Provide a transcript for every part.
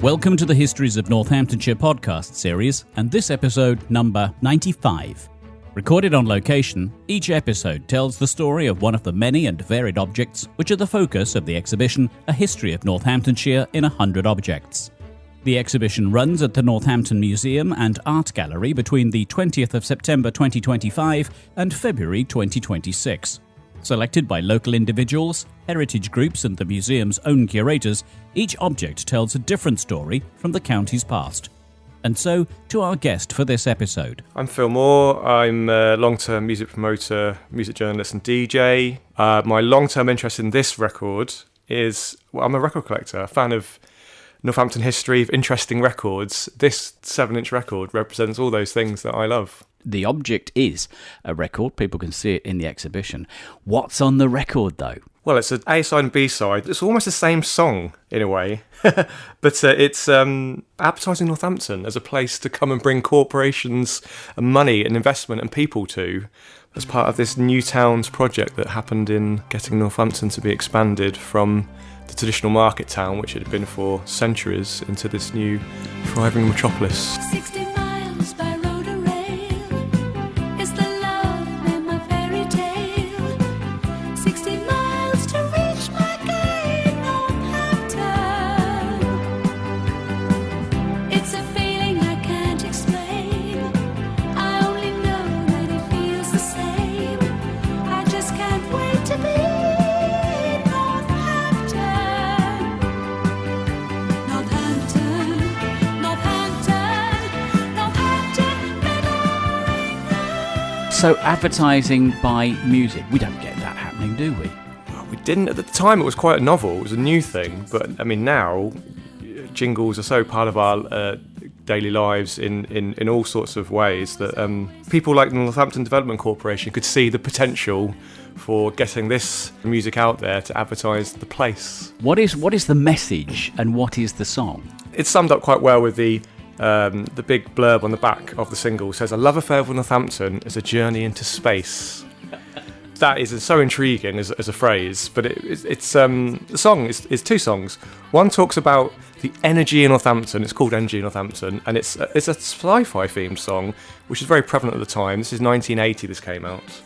Welcome to the Histories of Northamptonshire podcast series, and this episode number 95. Recorded on location, each episode tells the story of one of the many and varied objects which are the focus of the exhibition A History of Northamptonshire in 100 Objects. The exhibition runs at the Northampton Museum and Art Gallery between the 20th of September 2025 and February 2026. Selected by local individuals, heritage groups and the museum's own curators, each object tells a different story from the county's past. And so, to our guest for this episode. I'm Phil Moore. I'm a long-term music promoter, music journalist and DJ. My long-term interest in this record is, I'm a record collector, a fan of Northampton history, of interesting records. This 7-inch record represents all those things that I love. The object is a record. People can see it in the exhibition. What's on the record, though? Well, it's an A-side and B-side. It's almost the same song, in a way. But it's advertising Northampton as a place to come and bring corporations and money and investment and people to, as part of this New Towns project that happened in getting Northampton to be expanded from the traditional market town, which it had been for centuries, into this new thriving metropolis. 60 miles by road or rail is the love in my fairy tale. 60 miles to reach my gate, Northampton. It's a feeling I can't explain. I only know that it feels the same. I just can't wait to be So advertising by music, we don't get that happening, do we? Well, we didn't at the time. It was quite novel. It was a new thing. But I mean, now jingles are so part of our daily lives in all sorts of ways that people like the Northampton Development Corporation could see the potential for getting this music out there to advertise the place. What is the message and what is the song? It's summed up quite well with the big blurb on the back of the single. Says, "A love affair with Northampton is a journey into space." That is so intriguing as a phrase, but it's the song is two songs. One talks about the energy in Northampton. It's called Energy in Northampton, and it's a sci-fi themed song, which is very prevalent at the time. This is 1980. This came out.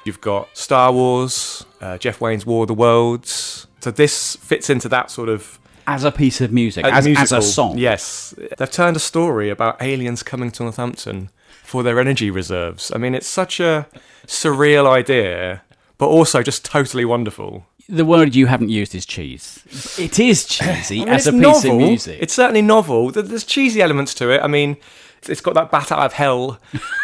You've got Star Wars, Jeff Wayne's War of the Worlds. So this fits into that sort of. As a piece of music, as a song. Yes. They've turned a story about aliens coming to Northampton for their energy reserves. I mean, it's such a surreal idea, but also just totally wonderful. The word you haven't used is cheese. It is cheesy as a piece novel. Of music. It's certainly novel. There's cheesy elements to it. I mean, it's got that bat out of hell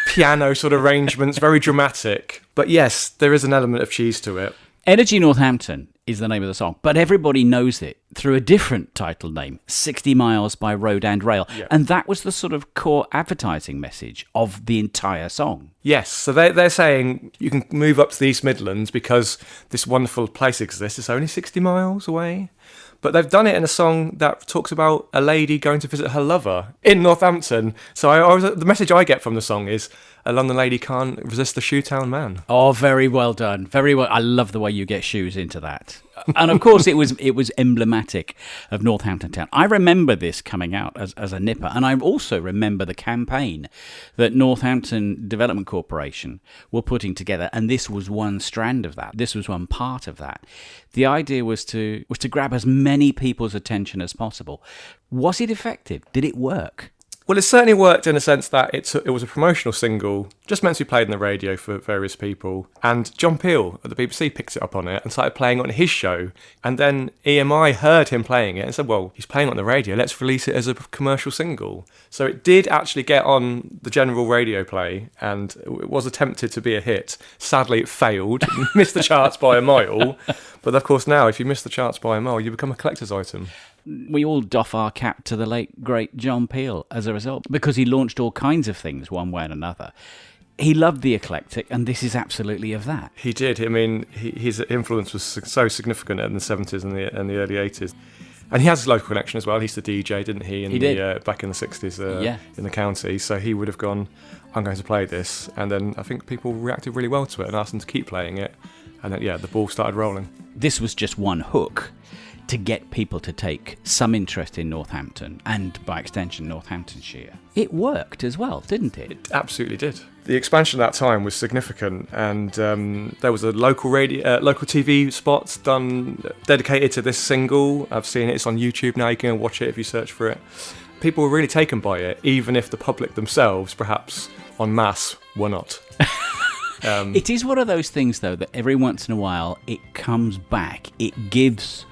piano sort of arrangements, very dramatic. But yes, there is an element of cheese to it. Energy Northampton is the name of the song, but everybody knows it through a different title name, 60 Miles by Road and Rail. Yeah. And that was the sort of core advertising message of the entire song. Yes, so they're saying you can move up to the East Midlands because this wonderful place exists. It's only 60 miles away. But they've done it in a song that talks about a lady going to visit her lover in Northampton. So the message I get from the song is, a London lady can't resist the Shoetown man. Oh, very well done. Very well. I love the way you get shoes into that. And of course, it was emblematic of Northampton Town. I remember this coming out as a nipper, and I also remember the campaign that Northampton Development Corporation were putting together, and this was one strand of that. This was one part of that. The idea was to grab as many people's attention as possible. Was it effective? Did it work? Well, it certainly worked in a sense that it was a promotional single, just meant to be played on the radio for various people. And John Peel at the BBC picked it up on it and started playing it on his show. And then EMI heard him playing it and said, well, he's playing it on the radio, let's release it as a commercial single. So it did actually get on the general radio play, and it was attempted to be a hit. Sadly, it failed, missed the charts by a mile. But of course now, if you miss the charts by a mile, you become a collector's item. We all doff our cap to the late, great John Peel as a result, because he launched all kinds of things one way and another. He loved the eclectic, and this is absolutely of that. He did. I mean, his influence was so significant in the 70s and the early 80s. And he has his local connection as well. He used to DJ, didn't he? Back in the 60s in the county. So he would have gone, I'm going to play this. And then I think people reacted really well to it and asked him to keep playing it. And then, the ball started rolling. This was just one hook. to get people to take some interest in Northampton and, by extension, Northamptonshire. It worked as well, didn't it? It absolutely did. The expansion at that time was significant, and there was a local TV spot done dedicated to this single. I've seen it. It's on YouTube now. You can watch it if you search for it. People were really taken by it, even if the public themselves, perhaps en masse, were not. It is one of those things, though, that every once in a while it comes back. It gives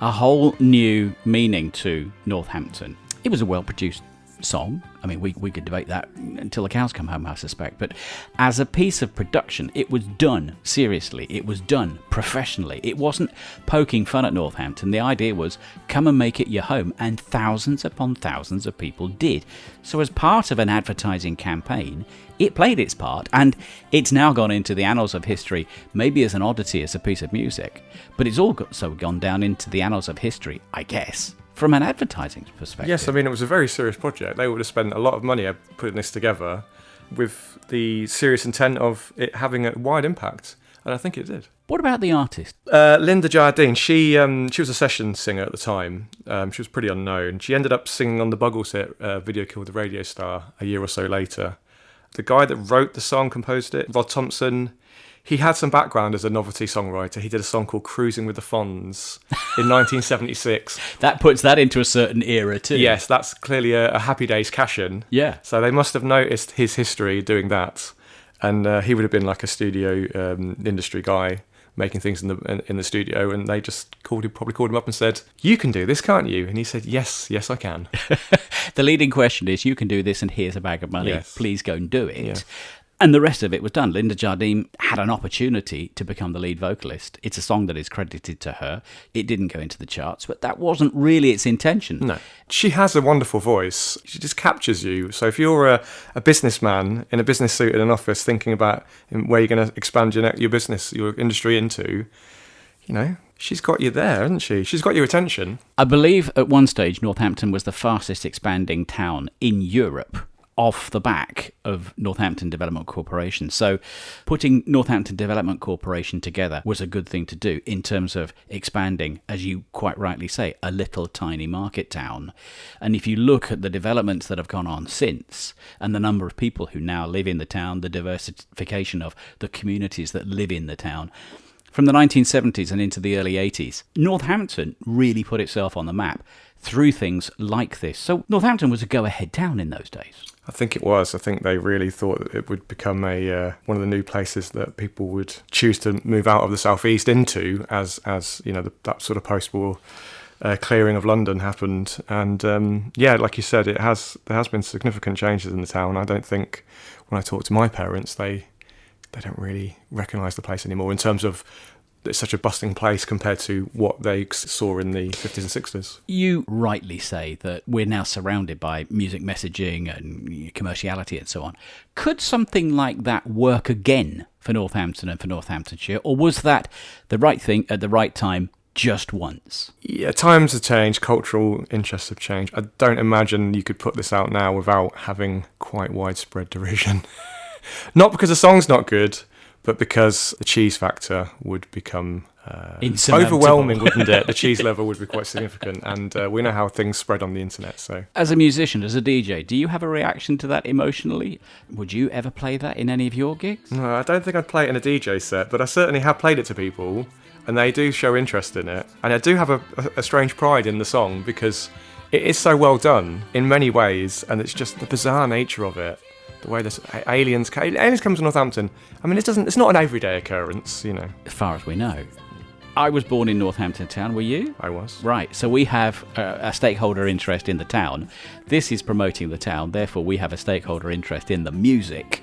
a whole new meaning to Northampton. It was a well-produced song. I mean, we could debate that until the cows come home, I suspect. But as a piece of production, it was done seriously. It was done professionally. It wasn't poking fun at Northampton. The idea was, come and make it your home. And thousands upon thousands of people did. So as part of an advertising campaign, it played its part. And it's now gone into the annals of history, maybe as an oddity, as a piece of music. But it's also gone down into the annals of history, I guess, from an advertising perspective. Yes, I mean, it was a very serious project. They would have spent a lot of money putting this together with the serious intent of it having a wide impact, and I think it did. What about the artist? Linda Jardine, she was a session singer at the time. She was pretty unknown. She ended up singing on the Buggles hit Video Killed the Radio Star a year or so later. The guy that wrote the song, composed it, Rod Thompson, he had some background as a novelty songwriter. He did a song called Cruising with the Fonz in 1976. That puts that into a certain era too. Yes, that's clearly a Happy Days cash-in. Yeah. So they must have noticed his history doing that. And he would have been like a studio industry guy making things in the studio, and they just probably called him up and said, "You can do this, can't you?" And he said, yes, I can. The leading question is, you can do this and here's a bag of money. Yes. Please go and do it. Yeah. And the rest of it was done. Linda Jardine had an opportunity to become the lead vocalist. It's a song that is credited to her. It didn't go into the charts, but that wasn't really its intention. No. She has a wonderful voice. She just captures you. So if you're a businessman in a business suit in an office thinking about where you're going to expand your business, your industry into, she's got you there, hasn't she? She's got your attention. I believe at one stage Northampton was the fastest expanding town in Europe, off the back of Northampton Development Corporation. So putting Northampton Development Corporation together was a good thing to do in terms of expanding, as you quite rightly say, a little tiny market town. And if you look at the developments that have gone on since, and the number of people who now live in the town, the diversification of the communities that live in the town, from the 1970s and into the early 80s, Northampton really put itself on the map through things like this. So Northampton was a go-ahead town in those days. I think it was. I think they really thought that it would become one of the new places that people would choose to move out of the southeast into as that sort of post-war clearing of London happened. And like you said, there has been significant changes in the town. I don't think when I talk to my parents, they don't really recognise the place anymore in terms of it's such a bustling place compared to what they saw in the 50s and 60s. You rightly say that we're now surrounded by music messaging and commerciality and so on. Could something like that work again for Northampton and for Northamptonshire, or was that the right thing at the right time just once? Yeah, times have changed, cultural interests have changed. I don't imagine you could put this out now without having quite widespread derision. Not because the song's not good, but because the cheese factor would become overwhelming, wouldn't it? The cheese level would be quite significant, and we know how things spread on the internet. So, as a musician, as a DJ, do you have a reaction to that emotionally? Would you ever play that in any of your gigs? No, I don't think I'd play it in a DJ set, but I certainly have played it to people, and they do show interest in it. And I do have a strange pride in the song because it is so well done in many ways, and it's just the bizarre nature of it. The way this aliens come to Northampton. I mean, it's not an everyday occurrence, As far as we know. I was born in Northampton town, were you? I was. Right, so we have a stakeholder interest in the town. This is promoting the town, therefore we have a stakeholder interest in the music.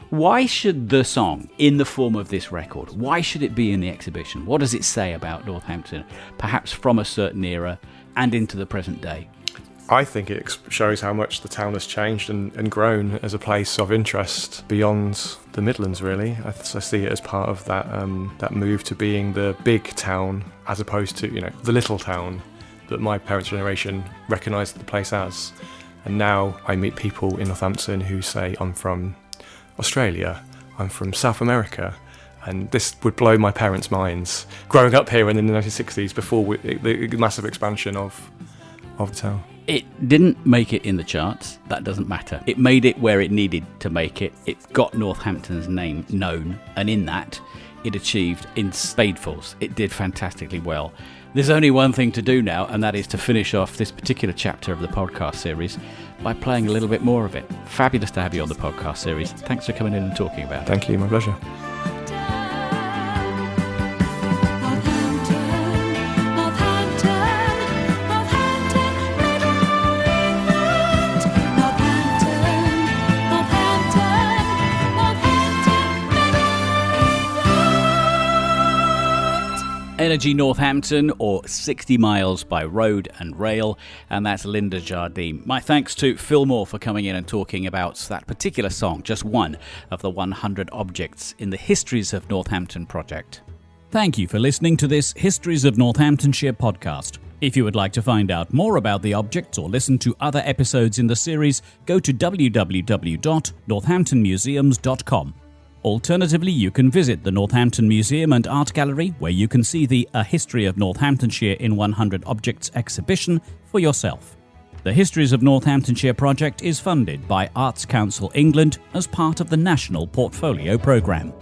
Why should the song, in the form of this record, why should it be in the exhibition? What does it say about Northampton, perhaps from a certain era and into the present day? I think it shows how much the town has changed and grown as a place of interest beyond the Midlands, really. I see it as part of that move to being the big town as opposed to, the little town that my parents' generation recognised the place as. And now I meet people in Northampton who say, I'm from Australia, I'm from South America, And this would blow my parents' minds. Growing up here in the 1960s, before the massive expansion of the town. It didn't make it in the charts. That doesn't matter. It made it where it needed to make it. It got Northampton's name known, and in that, it achieved in spadefuls. It did fantastically well. There's only one thing to do now, and that is to finish off this particular chapter of the podcast series by playing a little bit more of it. Fabulous to have you on the podcast series. Thanks for coming in and talking about it. Thank you, my pleasure. Energy Northampton, or 60 miles by road and rail, and that's Linda Jardine. My thanks to Phil Moore for coming in and talking about that particular song, just one of the 100 objects in the Histories of Northampton project. Thank you for listening to this Histories of Northamptonshire podcast. If you would like to find out more about the objects or listen to other episodes in the series, go to www.northamptonmuseums.com. Alternatively, you can visit the Northampton Museum and Art Gallery, where you can see the A History of Northamptonshire in 100 Objects exhibition for yourself. The Histories of Northamptonshire project is funded by Arts Council England as part of the National Portfolio Programme.